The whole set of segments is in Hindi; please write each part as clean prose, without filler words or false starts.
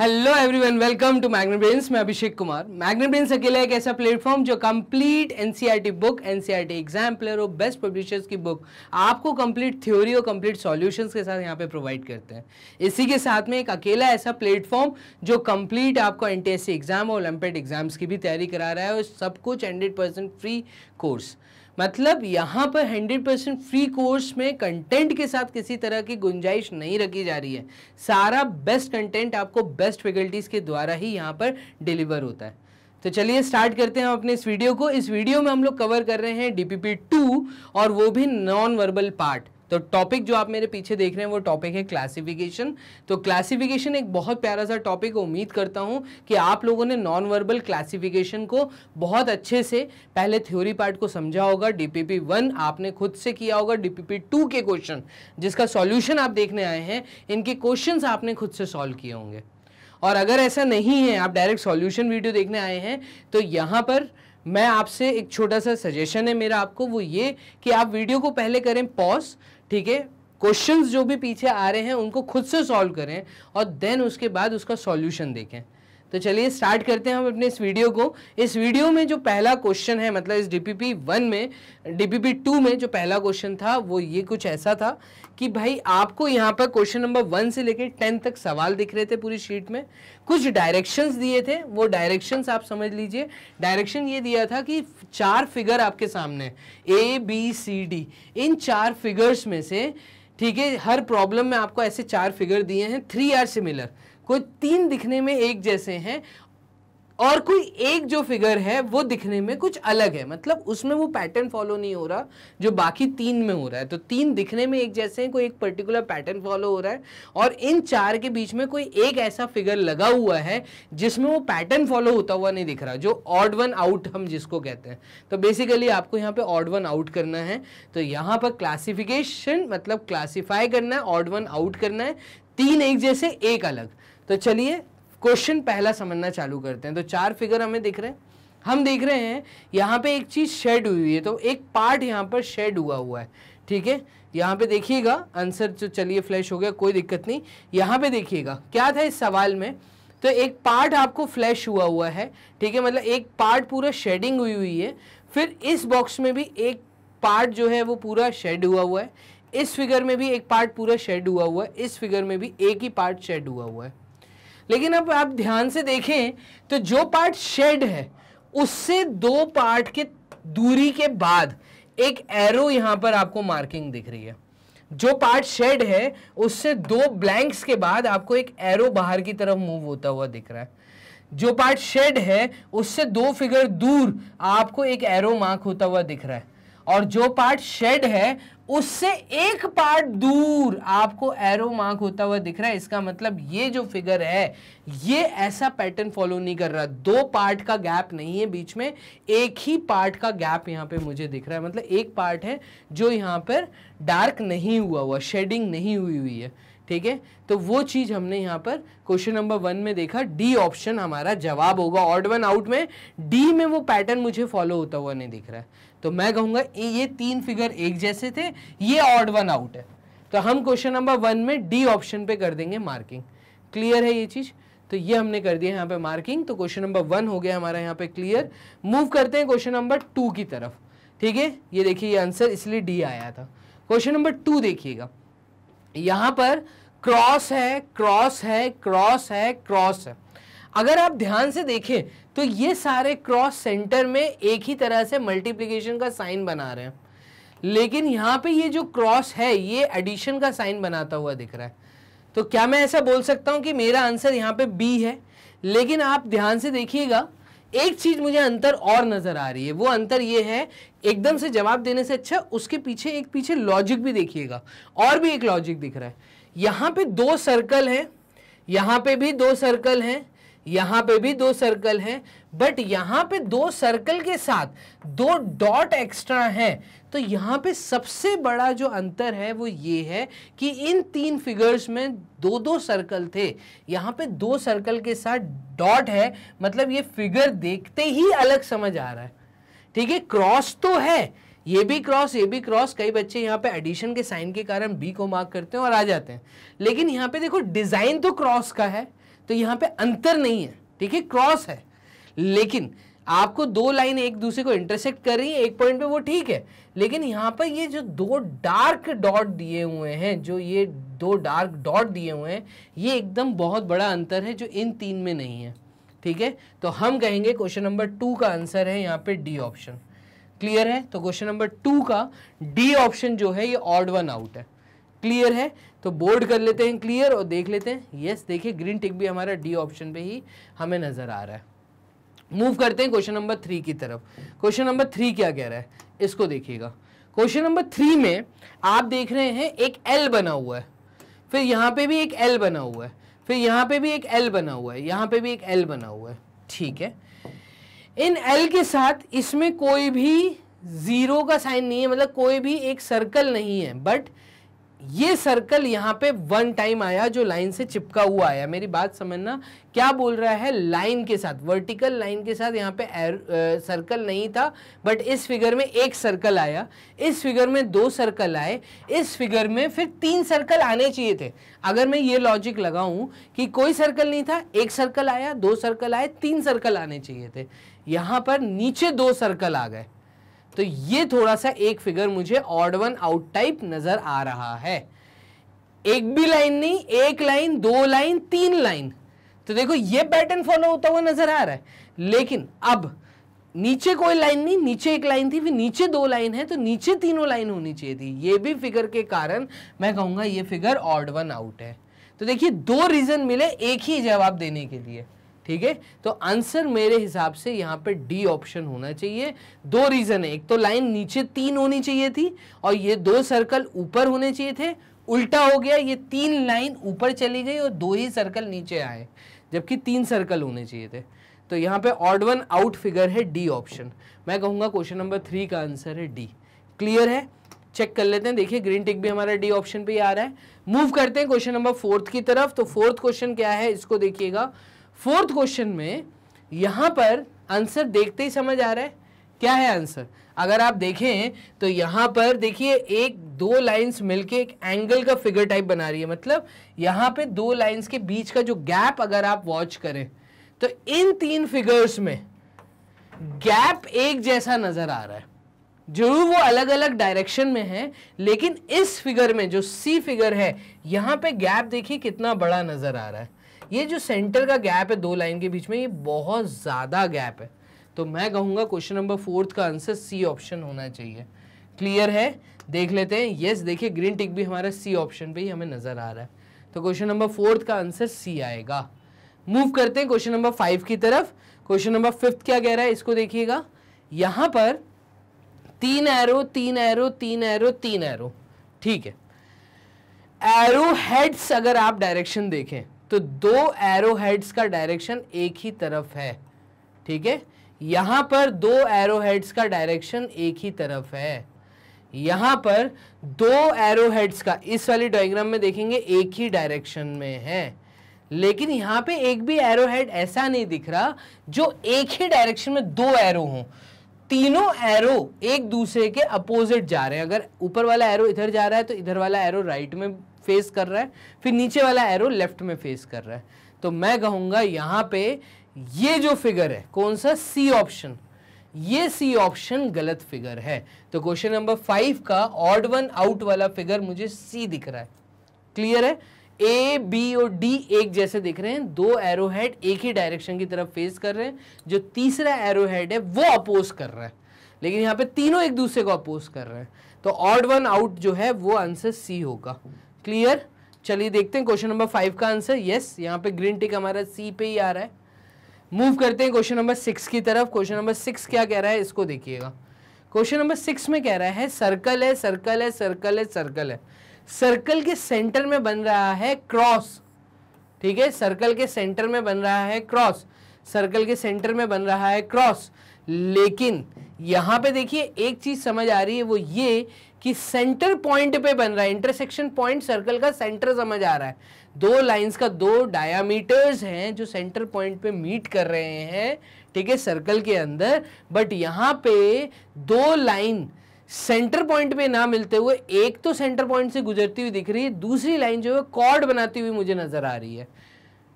Hello everyone, welcome to magnet brains. मैं अभिषेक कुमार। मैग्नेट ब्रेन्स अकेला एक ऐसा प्लेटफॉर्म जो complete NCERT book, NCERT exam player और बेस्ट पब्लिशर्स की बुक आपको कंप्लीट थ्योरी और कंप्लीट सॉल्यूशंस के साथ यहाँ पे प्रोवाइड करते हैं। इसी के साथ में एक अकेला ऐसा प्लेटफॉर्म जो कंप्लीट आपको एनटीएससी एग्जाम और ओलंपियाड एग्जाम्स की भी तैयारी करा रहा है और सब कुछ 100% फ्री कोर्स। मतलब यहाँ पर 100% फ्री कोर्स में कंटेंट के साथ किसी तरह की गुंजाइश नहीं रखी जा रही है। सारा बेस्ट कंटेंट आपको बेस्ट फैकल्टीज के द्वारा ही यहाँ पर डिलीवर होता है। तो चलिए स्टार्ट करते हैं हम अपने इस वीडियो को। इस वीडियो में हम लोग कवर कर रहे हैं DPP 2 और वो भी नॉन वर्बल पार्ट। तो टॉपिक जो आप मेरे पीछे देख रहे हैं वो टॉपिक है क्लासिफिकेशन। तो क्लासिफिकेशन एक बहुत प्यारा सा टॉपिक। उम्मीद करता हूं कि आप लोगों ने नॉन वर्बल क्लासिफिकेशन को बहुत अच्छे से पहले थ्योरी पार्ट को समझा होगा। DPP 1 आपने खुद से किया होगा। DPP 2 के क्वेश्चन जिसका सॉल्यूशन आप देखने आए हैं, इनके क्वेश्चंस आपने खुद से सॉल्व किए होंगे। और अगर ऐसा नहीं है, आप डायरेक्ट सॉल्यूशन वीडियो देखने आए हैं, तो यहाँ पर मैं आपसे एक छोटा सा सजेशन है मेरा आपको, वो ये कि आप वीडियो को पहले करें पॉज, ठीक है, क्वेश्चंस जो भी पीछे आ रहे हैं उनको खुद से सॉल्व करें और देन उसके बाद उसका सॉल्यूशन देखें। तो चलिए स्टार्ट करते हैं हम अपने इस वीडियो को। इस वीडियो में जो पहला क्वेश्चन है, मतलब इस DPP 1 में, DPP 2 में जो पहला क्वेश्चन था वो ये कुछ ऐसा था कि भाई आपको यहाँ पर क्वेश्चन नंबर 1 से लेकर 10 तक सवाल दिख रहे थे पूरी शीट में। कुछ डायरेक्शंस दिए थे, वो डायरेक्शंस आप समझ लीजिए। डायरेक्शन ये दिया था कि 4 फिगर आपके सामने ABCD, इन 4 फिगर्स में से, ठीक है, हर प्रॉब्लम में आपको ऐसे 4 फिगर दिए हैं। 3 आर सिमिलर, कोई 3 दिखने में एक जैसे हैं और कोई एक जो फिगर है वो दिखने में कुछ अलग है। मतलब उसमें वो पैटर्न फॉलो नहीं हो रहा जो बाकी 3 में हो रहा है। तो 3 दिखने में एक जैसे हैं, कोई एक पर्टिकुलर पैटर्न फॉलो हो रहा है और इन 4 के बीच में कोई एक ऐसा फिगर लगा हुआ है जिसमें वो पैटर्न फॉलो होता हुआ नहीं दिख रहा, जो ऑड वन आउट हम जिसको कहते हैं। तो बेसिकली आपको यहाँ पे ऑड वन आउट करना है। तो यहाँ पर क्लासिफिकेशन मतलब क्लासीफाई करना है, ऑड वन आउट करना है। 3 एक जैसे, एक अलग। तो चलिए क्वेश्चन पहला समझना चालू करते हैं। तो 4 फिगर हमें दिख रहे हैं। हम देख रहे हैं यहाँ पे एक चीज शेड हुई है, तो एक पार्ट यहाँ पर शेड हुआ है, ठीक है। यहाँ पे देखिएगा आंसर, जो चलिए फ्लैश हो गया, कोई दिक्कत नहीं। यहाँ पे देखिएगा क्या था इस सवाल में। तो एक पार्ट आपको फ्लैश हुआ है, ठीक है, मतलब एक पार्ट पूरा शेडिंग हुई है। फिर इस बॉक्स में भी एक पार्ट जो है वो पूरा शेड हुआ है। इस फिगर में भी एक पार्ट पूरा शेड हुआ है। इस फिगर में भी एक ही पार्ट शेड हुआ है। लेकिन अब आप ध्यान से देखें तो जो पार्ट शेड है उससे 2 पार्ट के दूरी के बाद एक एरो यहां पर आपको मार्किंग दिख रही है। जो पार्ट शेड है उससे 2 ब्लैंक्स के बाद आपको एक एरो बाहर की तरफ मूव होता हुआ दिख रहा है। जो पार्ट शेड है उससे 2 फिगर दूर आपको एक एरो मार्क होता हुआ दिख रहा है। और जो पार्ट शेड है उससे एक पार्ट दूर आपको एरो मार्क होता हुआ दिख रहा है। इसका मतलब ये जो फिगर है ये ऐसा पैटर्न फॉलो नहीं कर रहा। 2 पार्ट का गैप नहीं है बीच में, एक ही पार्ट का गैप यहाँ पे मुझे दिख रहा है। मतलब एक पार्ट है जो यहाँ पर डार्क नहीं हुआ, शेडिंग नहीं हुई है, ठीक है। तो वो चीज हमने यहाँ पर क्वेश्चन नंबर 1 में देखा। डी ऑप्शन हमारा जवाब होगा। ऑड वन आउट में डी में वो पैटर्न मुझे फॉलो होता हुआ नहीं दिख रहा है। तो मैं कहूंगा ये 3 फिगर एक जैसे थे, ये ऑड वन आउट है। तो हम क्वेश्चन नंबर 1 में डी ऑप्शन पे कर देंगे मार्किंग। क्लियर है ये चीज? तो ये हमने कर दिया यहाँ पे मार्किंग। तो क्वेश्चन नंबर 1 हो गया हमारा यहाँ पे क्लियर। मूव करते हैं क्वेश्चन नंबर 2 की तरफ, ठीक है। ये देखिए ये आंसर इसलिए डी आया था। क्वेश्चन नंबर 2 देखिएगा, यहां पर क्रॉस है, क्रॉस है, क्रॉस है, क्रॉस है। अगर आप ध्यान से देखें तो ये सारे क्रॉस सेंटर में एक ही तरह से मल्टीप्लिकेशन का साइन बना रहे हैं, लेकिन यहां पे ये जो क्रॉस है ये एडिशन का साइन बनाता हुआ दिख रहा है। तो क्या मैं ऐसा बोल सकता हूं कि मेरा आंसर यहाँ पे बी है? लेकिन आप ध्यान से देखिएगा, एक चीज मुझे अंतर और नजर आ रही है। वो अंतर ये है, एकदम से जवाब देने से अच्छा उसके पीछे एक पीछे लॉजिक भी देखिएगा। और भी एक लॉजिक दिख रहा है। यहां पे 2 सर्कल हैं, यहां पे भी 2 सर्कल हैं, यहां पे भी 2 सर्कल हैं, बट यहां पे 2 सर्कल के साथ 2 डॉट एक्स्ट्रा हैं। तो यहां पे सबसे बड़ा जो अंतर है वो ये है कि इन 3 फिगर्स में 2-2 सर्कल थे, यहां पे 2 सर्कल के साथ डॉट है। मतलब ये फिगर देखते ही अलग समझ आ रहा है, ठीक है। क्रॉस तो है, ये भी क्रॉस, ये भी क्रॉस। कई बच्चे यहाँ पे एडिशन के साइन के कारण बी को मार्क करते हैं और आ जाते हैं, लेकिन यहाँ पे देखो डिजाइन तो क्रॉस का है। तो यहाँ पे अंतर नहीं है, ठीक है, क्रॉस है, लेकिन आपको दो लाइन एक दूसरे को इंटरसेक्ट कर रही है एक पॉइंट पे, वो ठीक है, लेकिन यहाँ पर ये जो दो डार्क डॉट दिए हुए हैं, जो ये दो डार्क डॉट दिए हुए हैं, ये एकदम बहुत बड़ा अंतर है जो इन तीन में नहीं है, ठीक है। तो हम कहेंगे क्वेश्चन नंबर 2 का आंसर है यहाँ पे डी ऑप्शन। क्लियर है? तो क्वेश्चन नंबर 2 का डी ऑप्शन जो है ये ऑड वन आउट है। क्लियर है? तो बोर्ड कर लेते हैं क्लियर और देख लेते हैं। यस, देखिए ग्रीन टिक भी हमारा डी ऑप्शन पे ही हमें नजर आ रहा है। मूव करते हैं क्वेश्चन नंबर 3 की तरफ। क्वेश्चन नंबर 3 क्या कह रहा है, इसको देखिएगा। क्वेश्चन नंबर 3 में आप देख रहे हैं एक एल बना हुआ है, फिर यहाँ पे भी एक एल बना हुआ है, फिर यहाँ पे भी एक एल बना हुआ है, यहाँ पे भी एक एल बना हुआ है, ठीक है। इन एल के साथ इसमें कोई भी जीरो का साइन नहीं है, मतलब कोई भी एक सर्कल नहीं है, बट ये सर्कल यहाँ पे वन टाइम आया जो लाइन से चिपका हुआ आया। मेरी बात समझना, क्या बोल रहा है, लाइन के साथ, वर्टिकल लाइन के साथ यहाँ पे सर्कल नहीं था, बट इस फिगर में एक सर्कल आया, इस फिगर में दो सर्कल आए, इस फिगर में फिर तीन सर्कल आने चाहिए थे। अगर मैं ये लॉजिक लगाऊं कि कोई सर्कल नहीं था, एक सर्कल आया, दो सर्कल आए, तीन सर्कल आने चाहिए थे, यहाँ पर नीचे दो सर्कल आ गए, तो ये थोड़ा सा एक फिगर मुझे ऑड वन आउट टाइप नजर आ रहा है। एक भी लाइन नहीं, एक लाइन, दो लाइन, तीन लाइन, तो देखो ये पैटर्न फॉलो होता हुआ नजर आ रहा है। लेकिन अब नीचे कोई लाइन नहीं, नीचे एक लाइन थी, फिर नीचे दो लाइन है, तो नीचे तीनों लाइन होनी चाहिए थी। ये भी फिगर के कारण मैं कहूंगा ये फिगर ऑड वन आउट है। तो देखिए दो रीजन मिले एक ही जवाब देने के लिए, ठीक है। तो आंसर मेरे हिसाब से यहाँ पे डी ऑप्शन होना चाहिए। दो रीजन है, एक तो लाइन नीचे तीन होनी चाहिए थी और ये दो सर्कल ऊपर होने चाहिए थे, उल्टा हो गया, ये तीन लाइन ऊपर चली गई और दो ही सर्कल नीचे आए, जबकि तीन सर्कल होने चाहिए थे। तो यहाँ पे ऑड वन आउट फिगर है डी ऑप्शन। मैं कहूँगा क्वेश्चन नंबर 3 का आंसर है डी। क्लियर है? चेक कर लेते हैं। देखिए ग्रीन टिक भी हमारा डी ऑप्शन पे ही आ रहा है। मूव करते हैं क्वेश्चन नंबर 4 की तरफ। तो फोर्थ क्वेश्चन क्या है, इसको देखिएगा। फोर्थ क्वेश्चन में यहां पर आंसर देखते ही समझ आ रहा है क्या है आंसर। अगर आप देखें तो यहां पर देखिए एक दो लाइंस मिलके एक एंगल का फिगर टाइप बना रही है, मतलब यहां पे दो लाइंस के बीच का जो गैप अगर आप वॉच करें तो इन तीन फिगर्स में गैप एक जैसा नजर आ रहा है। जरूर वो अलग अलग डायरेक्शन में है, लेकिन इस फिगर में जो सी फिगर है यहां पे गैप देखिए कितना बड़ा नजर आ रहा है। ये जो सेंटर का गैप है दो लाइन के बीच में, ये बहुत ज्यादा गैप है। तो मैं कहूंगा क्वेश्चन नंबर 4 का आंसर सी ऑप्शन होना चाहिए। क्लियर है? देख लेते हैं। यस, देखिए ग्रीन टिक भी हमारा सी ऑप्शन पे ही हमें नजर आ रहा है। तो क्वेश्चन नंबर 4 का आंसर सी आएगा। मूव करते हैं क्वेश्चन नंबर 5 की तरफ। क्वेश्चन नंबर 5 क्या कह रहा है, इसको देखिएगा। यहां पर तीन एरो, तीन एरो, तीन एरो, तीन एरो, ठीक है। एरो हेड्स अगर आप डायरेक्शन देखें तो दो एरो हेड्स का डायरेक्शन एक ही तरफ है, ठीक है। यहां पर दो एरो हेड्स का डायरेक्शन एक ही तरफ है, यहां पर दो एरो हेड्स का इस वाली डायग्राम में देखेंगे एक ही डायरेक्शन में है, लेकिन यहां पे एक भी एरो हेड ऐसा नहीं दिख रहा जो एक ही डायरेक्शन में दो एरो हों। तीनों एरो एक दूसरे के अपोजिट जा रहे हैं। अगर ऊपर वाला एरो इधर जा रहा है तो इधर वाला एरो राइट में फेस कर रहा है, फिर नीचे वाला एरो लेफ्ट में फेस कर रहा है। तो मैं कहूंगा यहां पे ये जो फिगर है कौन सा, सी ऑप्शन, ये सी ऑप्शन गलत फिगर है। तो क्वेश्चन नंबर 5 का ऑड वन आउट वाला फिगर मुझे सी दिख रहा है। क्लियर है? ए, बी और डी एक जैसे दिख रहे हैं, दो एरो हेड एक ही डायरेक्शन की तरफ फेस कर रहे हैं, जो तीसरा एरो हेड है वो अपोज कर रहा है, लेकिन यहाँ पे तीनों एक दूसरे को अपोज कर रहे हैं। तो ऑड वन आउट जो है वो आंसर सी होगा। क्लियर? चलिए देखते हैं क्वेश्चन नंबर 5 का आंसर। यस, यहाँ पे ग्रीन टिक हमारा सी पे ही आ रहा है। मूव करते हैं क्वेश्चन नंबर 6 की तरफ। क्वेश्चन नंबर 6 क्या कह रहा है, इसको देखिएगा। क्वेश्चन नंबर 6 में कह रहा है सर्कल है, सर्कल है, सर्कल है, सर्कल है, सर्कल के सेंटर में बन रहा है क्रॉस, ठीक है। सर्कल के सेंटर में बन रहा है क्रॉस, सर्कल के सेंटर में बन रहा है क्रॉस, लेकिन यहां पे देखिए एक चीज समझ आ रही है, वो ये कि सेंटर पॉइंट पे बन रहा है, इंटरसेक्शन पॉइंट सर्कल का सेंटर समझ आ रहा है। दो लाइंस का दो डायामीटर्स हैं जो सेंटर पॉइंट पे मीट कर रहे हैं, ठीक है, सर्कल के अंदर। बट यहां पे दो लाइन सेंटर पॉइंट पे ना मिलते हुए एक तो सेंटर पॉइंट से गुजरती हुई दिख रही है, दूसरी लाइन जो है कॉर्ड बनाती हुई मुझे नजर आ रही है,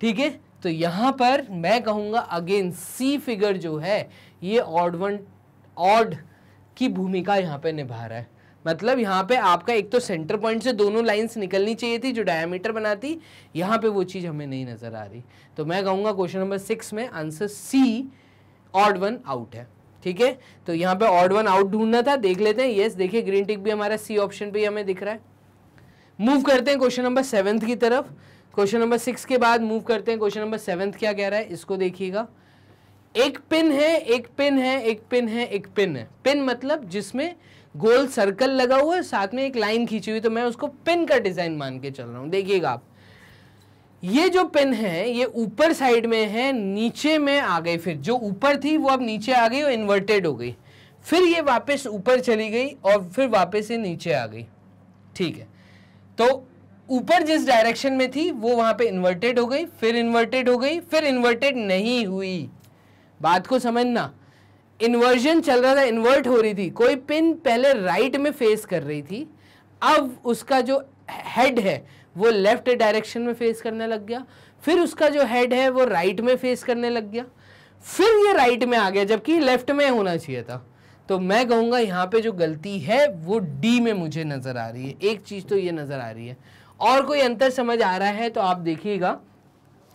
ठीक है। तो यहां पर मैं कहूंगा अगेन सी फिगर जो है ये ऑड की भूमिका यहां पे निभा रहा है। मतलब यहाँ पे आपका एक तो सेंटर पॉइंट से दोनों लाइंस निकलनी चाहिए थी जो डायमीटर बनाती, यहाँ पे वो चीज़ हमें नहीं नज़र आ रही। तो मैं कहूँगा क्वेश्चन नंबर 6 में answer C odd one out है। ठीक है, तो यहाँ पे ऑड वन आउट ढूंढना था, देख लेते हैं। यस, देखिए ग्रीन टिक भी हमारा सी ऑप्शन पे ही हमें दिख रहा है। मूव करते हैं क्वेश्चन नंबर 7 की तरफ। क्वेश्चन नंबर 6 के बाद मूव करते हैं क्वेश्चन नंबर 7 क्या कह रहा है, इसको देखिएगा। एक पिन है, एक पिन है, एक पिन है, एक पिन है। पिन मतलब जिसमें गोल सर्कल लगा हुआ है, साथ में एक लाइन खींची हुई, तो मैं उसको पिन का डिजाइन मान के चल रहा हूं। देखिएगा आप, ये जो पिन है ये ऊपर साइड में है, नीचे में आ गई, फिर जो ऊपर थी वो अब नीचे आ गई और इन्वर्टेड हो गई, फिर ये वापस ऊपर चली गई और फिर वापस से नीचे आ गई। ठीक है, तो ऊपर जिस डायरेक्शन में थी वो वहां पे इन्वर्टेड हो गई, फिर इन्वर्टेड हो गई, फिर इन्वर्टेड नहीं हुई। बात को समझना, इन्वर्जन चल रहा था, इन्वर्ट हो रही थी। कोई पिन पहले राइट में फेस कर रही थी, अब उसका जो हेड है वो लेफ्ट डायरेक्शन में फेस करने लग गया, फिर उसका जो हेड है वो राइट में फेस करने लग गया, फिर ये राइट में आ गया जबकि लेफ्ट में होना चाहिए था। तो मैं कहूँगा यहाँ पे जो गलती है वो डी में मुझे नज़र आ रही है। एक चीज़ तो ये नज़र आ रही है, और कोई अंतर समझ आ रहा है तो आप देखिएगा।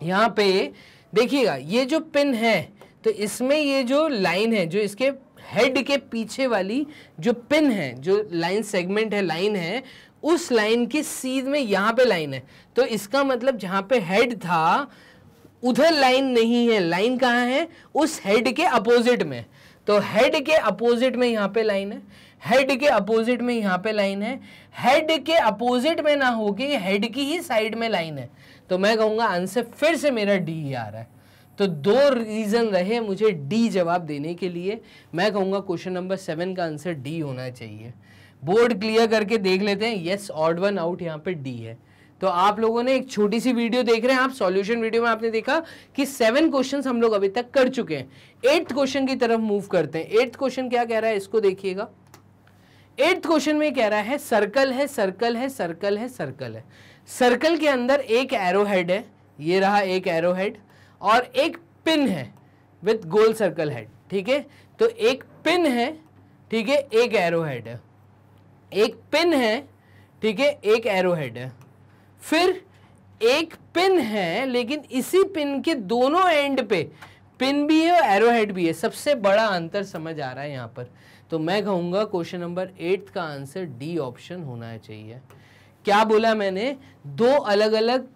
यहाँ पे देखिएगा, ये जो पिन है तो इसमें ये जो लाइन है, जो इसके हेड के पीछे वाली जो पिन है, जो लाइन सेगमेंट है, लाइन है, उस लाइन की सीध में यहाँ पे लाइन है। तो इसका मतलब जहाँ पे हेड था उधर लाइन नहीं है, लाइन कहाँ है, उस हेड के अपोजिट में। तो हेड के अपोजिट में यहाँ पे लाइन है, हेड के अपोजिट में यहाँ पे लाइन है, हेड के अपोजिट में ना होके हेड की ही साइड में लाइन है। तो मैं कहूँगा आंसर फिर से मेरा डी ही आ रहा है। तो दो रीजन रहे मुझे डी जवाब देने के लिए। मैं कहूँगा क्वेश्चन नंबर 7 का आंसर डी होना चाहिए। बोर्ड क्लियर करके देख लेते हैं। यस, ऑड वन आउट यहाँ पे डी है। तो आप लोगों ने एक छोटी सी वीडियो देख रहे हैं, आप सॉल्यूशन वीडियो में आपने देखा कि 7 क्वेश्चंस हम लोग अभी तक कर चुके हैं। 8th क्वेश्चन की तरफ मूव करते हैं। 8th क्वेश्चन क्या कह रहा है, इसको देखिएगा। 8th क्वेश्चन में कह रहा है सर्कल है, सर्कल है, सर्कल है, सर्कल है। सर्कल के अंदर एक एरो हेड है, ये रहा एक एरो हेड, और एक पिन है विथ गोल सर्कल हेड। ठीक है, तो एक पिन है, ठीक है, एक एरो हेड है, एक पिन है, ठीक है, एक एरो हेड है, फिर एक पिन है, लेकिन इसी पिन के दोनों एंड पे पिन भी है और एरो हेड भी है। सबसे बड़ा अंतर समझ आ रहा है यहाँ पर। तो मैं कहूँगा क्वेश्चन नंबर 8 का आंसर डी ऑप्शन होना चाहिए। क्या बोला मैंने, दो अलग अलग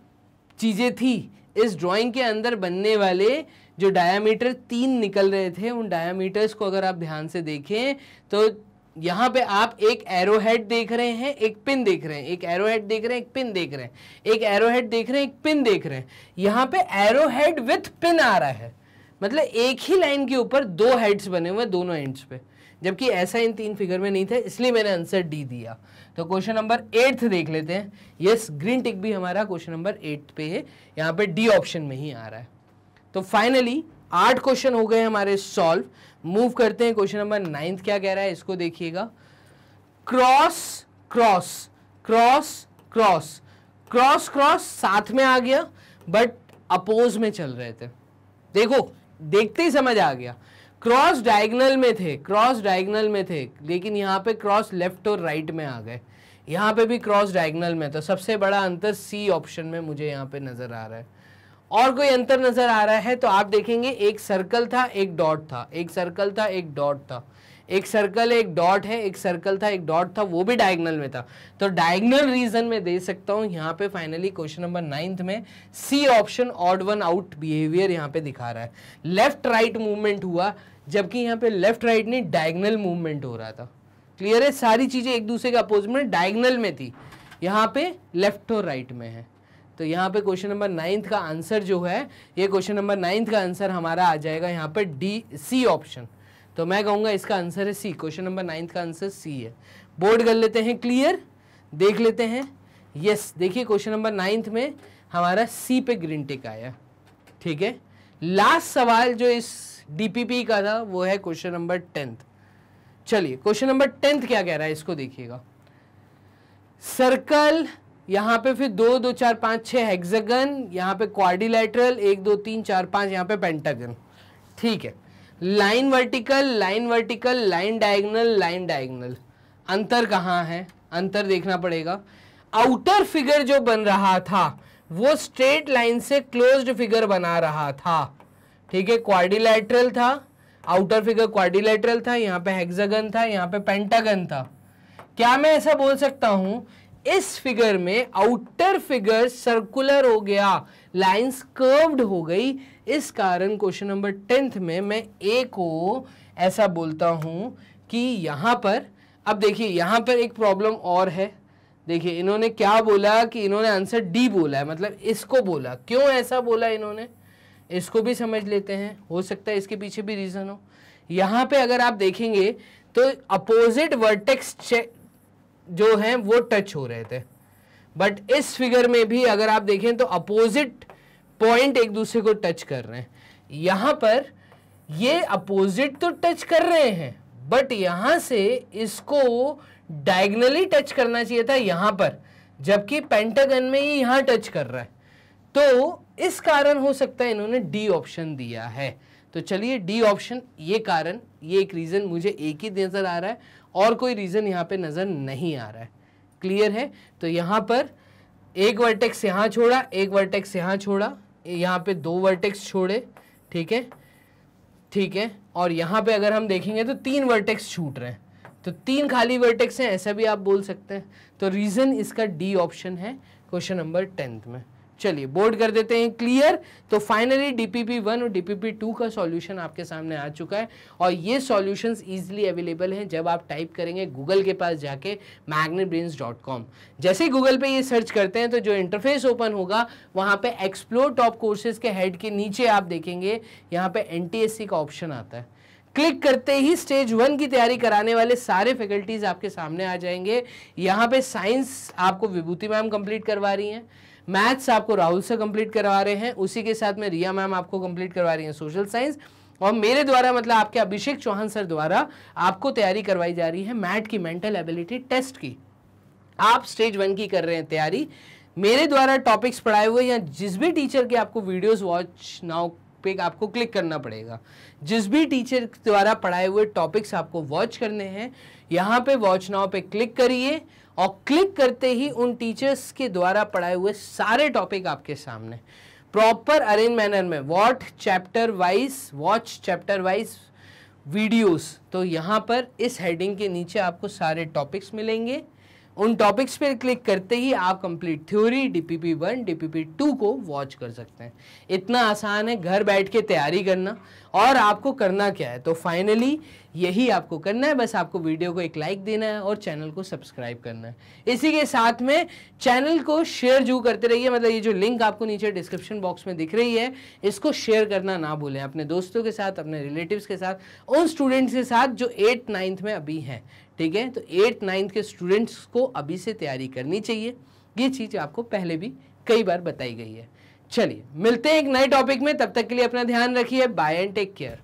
चीज़ें थी इस ड्राइंग के अंदर बनने वाले। जो डायामीटर 3 निकल रहे थे, उन डायामीटर्स को अगर आप ध्यान से देखें तो यहाँ पे आप एक एरो हेड देख रहे हैं, एक पिन देख रहे हैं, एक एरो हेड देख रहे हैं, एक पिन देख रहे हैं, एक एरो हेड देख रहे हैं, एक पिन देख रहे हैं। यहाँ पे एरो हेड विथ पिन आ रहा है, मतलब एक ही लाइन के ऊपर दो हेड्स बने हुए दोनों एंड्स पे, जबकि ऐसा इन 3 फिगर में नहीं था, इसलिए मैंने आंसर डी दिया। तो क्वेश्चन नंबर 8 देख लेते हैं। यस, ग्रीन टिक भी हमारा क्वेश्चन नंबर 8 पे है, यहाँ पे डी ऑप्शन में ही आ रहा है। तो फाइनली 8 क्वेश्चन हो गए हमारे सॉल्व। मूव करते हैं क्वेश्चन नंबर 9 क्या कह रहा है, इसको देखिएगा। Cross cross cross cross cross cross साथ में आ गया बट अपोज में चल रहे थे। देखो, देखते ही समझ आ गया। क्रॉस डायगोनल में थे, क्रॉस डायगोनल में थे, लेकिन यहाँ पे क्रॉस लेफ्ट और राइट में आ गए। यहाँ पे भी क्रॉस डायगोनल में, तो सबसे बड़ा अंतर सी ऑप्शन में मुझे यहाँ पे नजर आ रहा है। और कोई अंतर नजर आ रहा है तो आप देखेंगे, एक सर्कल था, एक डॉट था, एक सर्कल था, एक डॉट था, एक सर्कल एक डॉट है, एक सर्कल था, एक डॉट था, वो भी डायगोनल में था। तो डायगोनल रीजन में दे सकता हूं। यहाँ पे फाइनली क्वेश्चन नंबर 9 में C option odd one out behaviour यहाँ पे दिखा रहा है। लेफ्ट राइट मूवमेंट हुआ, जबकि यहाँ पे लेफ्ट राइट नहीं डायगोनल मूवमेंट हो रहा था। क्लियर है, सारी चीजें एक दूसरे के अपोजिट में डायगोनल में थी, यहाँ पे लेफ्ट और राइट में है। तो यहाँ पे क्वेश्चन नंबर 9 का आंसर जो है, ये क्वेश्चन नंबर 9 का आंसर हमारा आ जाएगा यहाँ पे डी, सी ऑप्शन। तो मैं कहूँगा इसका आंसर है सी, क्वेश्चन नंबर 9 का आंसर सी है। बोर्ड कर लेते हैं क्लियर, देख लेते हैं। यस, देखिए क्वेश्चन नंबर 9 में हमारा सी पे ग्रीन टिक आया। ठीक है, लास्ट सवाल जो इस डीपीपी का था वो है क्वेश्चन नंबर 10। चलिए क्वेश्चन नंबर 10 क्या कह रहा है, इसको देखिएगा। सर्कल यहाँ पे फिर 2 2 4 5 6 हेक्सागन, यहाँ पे क्वाड्रिलेटरल 1 2 3 4 5, यहाँ पे पेंटागन। ठीक है, line vertical, line vertical, line diagonal, line diagonal. अंतर कहाँ है? अंतर देखना पड़ेगा। आउटर फिगर जो बन रहा था वो स्ट्रेट लाइन से क्लोज्ड फिगर बना रहा था। ठीक है, क्वाड्रिलेटरल था, आउटर फिगर क्वाड्रिलेटरल था, यहाँ पे हेक्सागन था, यहाँ पे पेंटागन था। क्या मैं ऐसा बोल सकता हूं इस फिगर में आउटर फिगर सर्कुलर हो गया, लाइंस कर्व्ड हो गई, इस कारण क्वेश्चन नंबर 10th में मैं ए को ऐसा बोलता हूं कि यहां पर, अब देखिए यहां पर एक प्रॉब्लम और है। देखिए इन्होंने क्या बोला कि इन्होंने आंसर डी बोला है, मतलब इसको बोला। क्यों ऐसा बोला इन्होंने, इसको भी समझ लेते हैं, हो सकता है इसके पीछे भी रीजन हो। यहां पे अगर आप देखेंगे तो अपोजिट वर्टेक्स जो हैं वो टच हो रहे थे, बट इस फिगर में भी अगर आप देखें तो अपोजिट पॉइंट एक दूसरे को टच कर रहे हैं। यहां पर ये अपोजिट तो टच कर रहे हैं, बट यहां से इसको डायगोनली टच करना चाहिए था यहां पर, जबकि पेंटागन में ये यहां टच कर रहा है। तो इस कारण हो सकता है इन्होंने डी ऑप्शन दिया है। तो चलिए डी ऑप्शन, ये कारण, ये एक रीजन मुझे एक ही नजर आ रहा है और कोई रीजन यहाँ पे नजर नहीं आ रहा है। क्लियर है? तो यहाँ पर एक वर्टेक्स यहाँ छोड़ा, एक वर्टेक्स यहाँ छोड़ा, यहाँ पे 2 वर्टेक्स छोड़े। ठीक है, ठीक है, और यहाँ पे अगर हम देखेंगे तो 3 वर्टेक्स छूट रहे हैं, तो 3 खाली वर्टेक्स हैं, ऐसा भी आप बोल सकते हैं। तो रीजन इसका डी ऑप्शन है क्वेश्चन नंबर 10th में। चलिए बोर्ड कर देते हैं क्लियर। तो फाइनली डीपीपी 1 और डीपीपी 2 का सॉल्यूशन आपके सामने आ चुका है, और ये सॉल्यूशंस इजीली अवेलेबल हैं जब आप टाइप करेंगे गूगल के पास जाके magnabrains.com। जैसे ही गूगल पे ये सर्च करते हैं तो जो इंटरफेस ओपन होगा वहाँ पे एक्सप्लोर टॉप कोर्सेज के हेड के नीचे आप देखेंगे यहाँ पे NTSC का ऑप्शन आता है। क्लिक करते ही स्टेज 1 की तैयारी कराने वाले सारे फैकल्टीज आपके सामने आ जाएंगे। यहाँ पे साइंस आपको विभूति मैम कंप्लीट करवा रही हैं, मैथ्स आपको राहुल से कंप्लीट करवा रहे हैं, उसी के साथ में रिया मैम आपको कंप्लीट करवा रही हैं सोशल साइंस, और मेरे द्वारा मतलब आपके अभिषेक चौहान सर द्वारा आपको तैयारी करवाई जा रही है मैथ की मेंटल एबिलिटी टेस्ट की। आप स्टेज 1 की कर रहे हैं तैयारी, मेरे द्वारा टॉपिक्स पढ़ाए हुए या जिस भी टीचर के आपको वीडियोस वॉच नाउ पे आपको क्लिक करना पड़ेगा, जिस भी टीचर द्वारा पढ़ाए हुए टॉपिक्स आपको वॉच करने हैं, यहाँ पे वॉच नाउ पे क्लिक करिए, और क्लिक करते ही उन टीचर्स के द्वारा पढ़ाए हुए सारे टॉपिक आपके सामने प्रॉपर अरेंज मैनर में वॉच चैप्टर वाइज वीडियोस। तो यहाँ पर इस हेडिंग के नीचे आपको सारे टॉपिक्स मिलेंगे, उन टॉपिक्स पे क्लिक करते ही आप कंप्लीट थ्योरी डीपीपी 1 डीपीपी 2 को वॉच कर सकते हैं। इतना आसान है घर बैठ के तैयारी करना, और आपको करना क्या है, तो फाइनली यही आपको करना है, बस आपको वीडियो को एक लाइक देना है और चैनल को सब्सक्राइब करना है। इसी के साथ में चैनल को शेयर जरूर करते रहिए, मतलब ये जो लिंक आपको नीचे डिस्क्रिप्शन बॉक्स में दिख रही है इसको शेयर करना ना भूलें अपने दोस्तों के साथ, अपने रिलेटिव्स के साथ, उन स्टूडेंट्स के साथ जो 8th 9th में अभी हैं। ठीक है, तो 8th 9th के स्टूडेंट्स को अभी से तैयारी करनी चाहिए, ये चीज़ आपको पहले भी कई बार बताई गई है। चलिए मिलते हैं एक नए टॉपिक में, तब तक के लिए अपना ध्यान रखिए, बाय एंड टेक केयर।